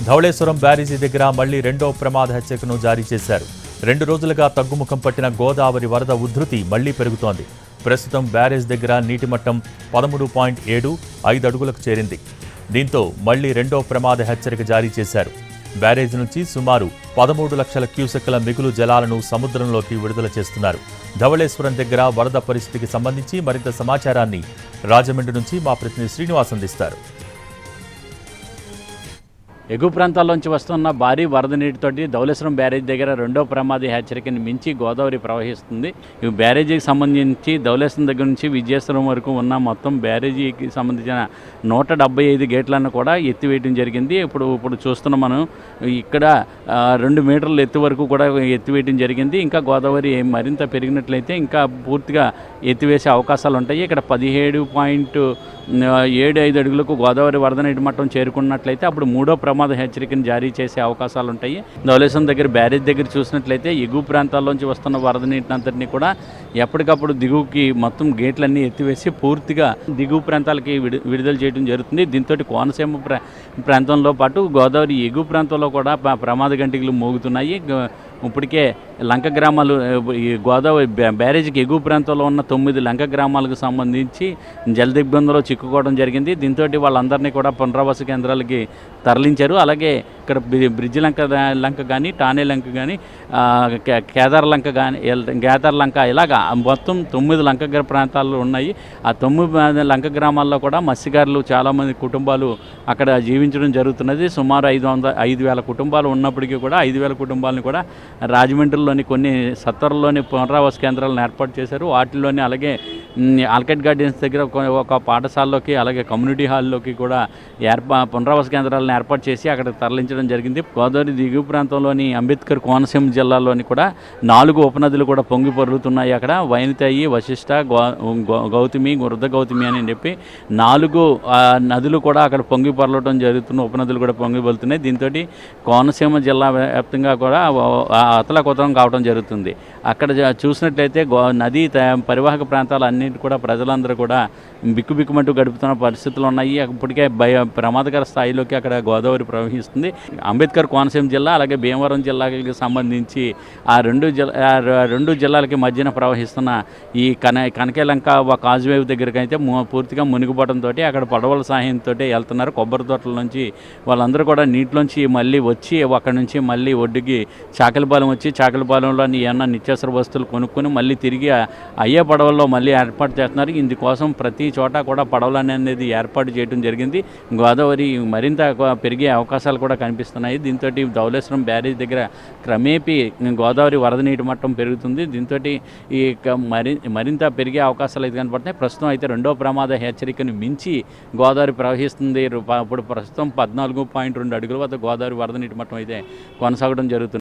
ధవళేశ్వరం బ్యారేజీ దగ్గర మళ్లీ రెండో ప్రమాద హెచ్చరికను జారీ చేశారు. 2 రోజులుగా తగ్గుముఖం పట్టిన గోదావరి వరద ఉధృతి మళ్లీ పెరుగుతోంది. ప్రస్తుతం బ్యారేజ్ దగ్గర నీటి మట్టం 13.75 అడుగులకు చేరింది. దీంతో మళ్లీ రెండో ప్రమాద హెచ్చరిక జారీ చేశారు. బ్యారేజ్ నుంచి సుమారు 13 లక్షల క్యూసెక్కుల మిగులు జలాలను సముద్రంలోకి విడుదల చేస్తున్నారు. ధవళేశ్వరం దగ్గర వరద పరిస్థితికి సంబంధించి మరింత సమాచారాన్ని రాజమండ్రి నుంచి మా ప్రతినిధి శ్రీనివాస్ అందిస్తారు. ఎగువ ప్రాంతాల్లోంచి వస్తున్న భారీ వరద నీటితోటి ధవళేశ్వరం బ్యారేజ్ దగ్గర రెండో ప్రమాద హెచ్చరికని మించి గోదావరి ప్రవహిస్తుంది. ఈ బ్యారేజీకి సంబంధించి ధవళేశ్వరం దగ్గర నుంచి విజయేశ్వరం వరకు ఉన్న మొత్తం బ్యారేజీకి సంబంధించిన 175 గేట్లను కూడా ఎత్తివేయడం జరిగింది. ఇప్పుడు చూస్తున్నాం మనం ఇక్కడ 2 మీటర్ల ఎత్తు వరకు కూడా ఎత్తివేయడం జరిగింది. ఇంకా గోదావరి మరింత పెరిగినట్లయితే ఇంకా పూర్తిగా ఎత్తివేసే అవకాశాలు ఉంటాయి. ఇక్కడ 17.75 అడుగులకు గోదావరి వరద నీటి మట్టం చేరుకున్నట్లయితే అప్పుడు మూడో ప్రమాద హెచ్చరికను జారీ చేసే అవకాశాలు ఉంటాయి. ధవళేశ్వరం దగ్గర బ్యారేజ్ దగ్గర చూసినట్లయితే ఎగువ ప్రాంతాల్లోంచి వస్తున్న వరద నీటిని అంతటినీ కూడా ఎప్పటికప్పుడు దిగువకి మొత్తం గేట్లన్నీ ఎత్తివేసి పూర్తిగా దిగువ ప్రాంతాలకి విడుదల చేయడం జరుగుతుంది. దీంతో కోనసీమ ప్రాంతంలో పాటు గోదావరి ఎగువ ప్రాంతంలో కూడా ప్రమాద గంటికలు మోగుతున్నాయి. ఇప్పటికే లంక గ్రామాలు ఈ గోదావరి బ్యారేజీకి ఎగువ ప్రాంతంలో ఉన్న 9 లంక గ్రామాలకు సంబంధించి జల దిగ్బంధంలో చిక్కుకోవడం జరిగింది. దీంతో వాళ్ళందరినీ కూడా పునరావాస కేంద్రాలకి తరలించారు. అలాగే ఇక్కడ బ్రిడ్జి లంక కానీ టానే లంక కానీ కేదార్ లంక ఇలాగా మొత్తం 9 లంక ప్రాంతాలు ఉన్నాయి. ఆ 9 లంక గ్రామాల్లో కూడా మత్స్యకారులు చాలామంది కుటుంబాలు అక్కడ జీవించడం జరుగుతున్నది. సుమారు 5,000 కుటుంబాలు ఉన్నప్పటికీ కూడా 5,000 కుటుంబాలను కూడా రాజమండ్రిలోని కొన్ని సత్తర్లోని పునరావాస కేంద్రాలను ఏర్పాటు చేశారు. వాటిల్లోని అలాగే ఆల్కెట్ గార్డెన్స్ దగ్గర ఒక పాఠశాలలోకి అలాగే కమ్యూనిటీ హాల్లోకి కూడా పునరావాస కేంద్రాలను ఏర్పాటు చేసి అక్కడ తరలించడం జరిగింది. గోదావరి దిగువ ప్రాంతంలోని అంబేద్కర్ కోనసీమ జిల్లాలోని కూడా 4 ఉపనదులు కూడా పొంగి పొర్లుతున్నాయి. అక్కడ వైనతాయి, వశిష్ట, గౌతమి, వృద్ధ గౌతమి అని చెప్పి 4 నదులు కూడా అక్కడ పొంగి పొరలటం జరుగుతున్న ఉపనదులు కూడా పొంగి పొరులుతున్నాయి. దీంతో కోనసీమ జిల్లా వ్యాప్తంగా కూడా అతలాకుతలం కావడం జరుగుతుంది. అక్కడ చూసినట్లయితే నదీ పరివాహక ప్రాంతాలు అన్నింటి కూడా ప్రజలందరూ కూడా బిక్కుబిక్కుమంటూ గడుపుతున్న పరిస్థితులు ఉన్నాయి. ఇప్పటికే ప్రమాదకర స్థాయిలోకి అక్కడ గోదావరి ప్రవహిస్తుంది. అంబేద్కర్ కోనసీమ జిల్లా అలాగే భీమవరం జిల్లాకి సంబంధించి ఆ రెండు జిల్లాలకి మధ్యన ప్రవహిస్తున్న ఈ కనకేలంక కాజువేవ్ దగ్గరికి అయితే పూర్తిగా మునిగిపోవడంతో అక్కడ పడవల సహాయంతో వెళ్తున్నారు. కొబ్బరి తోటల నుంచి వాళ్ళందరూ కూడా నీటిలోంచి మళ్ళీ వచ్చి అక్కడి నుంచి మళ్ళీ ఒడ్డుకి చాకలిపాలెం వచ్చి చాకలిపాలెంలోని ఏమన్నా నిత్యావసర వస్తువులు కొనుక్కొని మళ్ళీ తిరిగి అయ్యే పడవల్లో మళ్ళీ ఏర్పాటు చేస్తున్నారు. ఇందుకోసం ప్రతి చోట కూడా పడవలు అనేది ఏర్పాటు చేయడం జరిగింది. గోదావరి మరింత పెరిగే అవకాశాలు కూడా కనిపిస్తున్నాయి. దీంతో ధవళేశ్వరం బ్యారేజ్ దగ్గర క్రమేపీ గోదావరి వరద నీటి మట్టం పెరుగుతుంది. దీంతో ఈ మరింత పెరిగే అవకాశాలు అయితే కనపడుతున్నాయి. ప్రస్తుతం అయితే రెండో ప్రమాద హెచ్చరికను మించి గోదావరి ప్రవహిస్తుంది. ఇప్పుడు ప్రస్తుతం 14.2 అడుగుల వద్ద గోదావరి వరద నీటి మట్టం అయితే కొనసాగడం జరుగుతుంది.